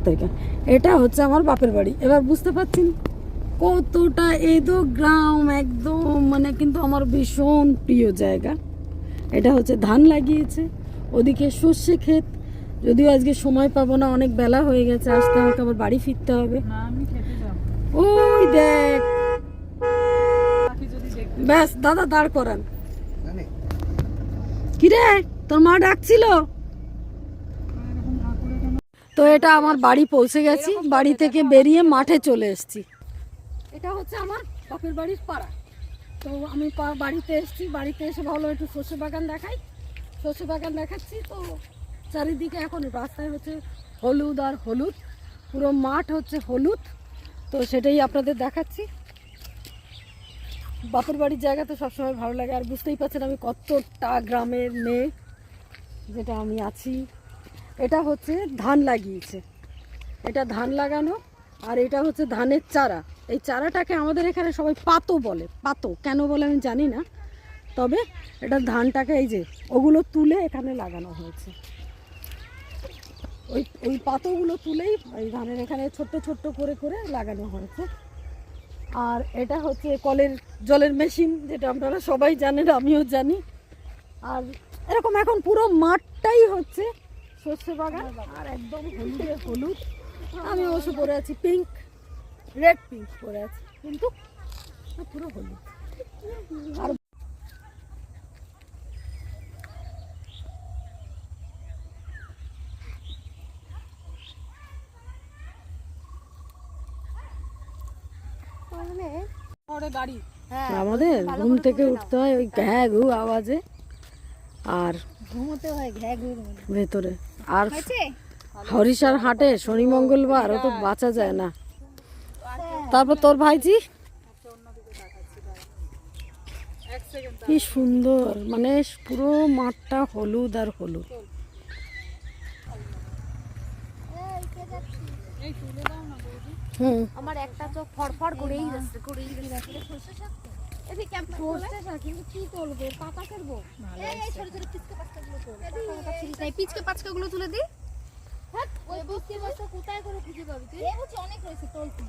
তারিখে। এটা হচ্ছে আমার বাপের বাড়ি। এবার বুঝতে পারছেন কতটা এদো গ্রাম একদম, মানে কিন্তু আমার ভীষণ প্রিয় জায়গা। এটা হচ্ছে ধান লাগিয়েছে, ওদিকে সর্ষে ক্ষেত। যদিও আজকে সময় পাবো না, অনেক বেলা হয়ে গেছে, আসতে আমাকে আবার বাড়ি ফিরতে হবে। ওই দেখ, ব্যাস দাদা দাঁড় করান। কিরে তোর মা ডাকছিল? তো এটা আমার বাড়ি পৌঁছে গেছি, বাড়ি থেকে বেরিয়ে মাঠে চলে এসেছি। এটা হচ্ছে আমার বাপের বাড়ির পাড়া। তো আমি বাড়িতে এসেছি, বাড়িতে এসে ভালো একটু সর্ষে বাগান দেখাই। সর্ষে বাগান দেখাচ্ছি, তো চারিদিকে এখন রাস্তায় হচ্ছে হলুদ আর হলুদ, পুরো মাঠ হচ্ছে হলুদ। তো সেটাই আপনাদের দেখাচ্ছি। বাপের বাড়ির জায়গা তো সবসময় ভালো লাগে। আর বুঝতেই পারছেন আমি কতটা গ্রামের মেয়ে যেটা আমি আছি। এটা হচ্ছে ধান লাগিয়েছে, এটা ধান লাগানো। আর এটা হচ্ছে ধানের চারা। এই চারাটাকে আমাদের এখানে সবাই পাতো বলে। পাতো কেন বলে আমি জানি না, তবে এটা ধানটাকে এই যে ওগুলো তুলে এখানে লাগানো হয়েছে। ওই পাতোগুলো তুলেই এই ধানের এখানে ছোট্ট ছোট্ট করে করে লাগানো হয়েছে। আর এটা হচ্ছে কলের জলের মেশিন, যেটা আপনারা সবাই জানেন, আমিও জানি। আর এরকম এখন পুরো মাঠটাই হচ্ছে সর্ষে বাগান, আর একদম হলুদে হলুদ। আমি অবশ্য পরে আছি পিঙ্ক, রেড পিঙ্ক পরে আছি, কিন্তু পুরো হলুদ। আর আমাদের ঘুম থেকে উঠতে হয় ওই ঘ্যা ঘু আওয়াজে, আর ঘুমোতে হয় ঘ্যা ঘু ভেতরে। আর হরিষার হাটে শনি মঙ্গলবার ও তো বাঁচা যায় না। তারপর তোর ভাইজি কি সুন্দর, মানে পুরো মাঠটা হলুদ আর হলুদ। আমার একটা চোখ ফড়ফড় করেই যাচ্ছে, করেই যাচ্ছে। এদিকে ক্যাম্প সরষে শাক, কিন্তু কি তুলবো? পাতা করবো? এই ছোট ছোট পিচকে পাচকাগুলো তোল। এই পিচকে পাচকাগুলো তুলে দি। হ্যাঁ, ওই বস্তি বস্তা কোথায় করে খুঁজে পাবি তুই? এই বুঝি অনেক রয়েছে, তোল তুই।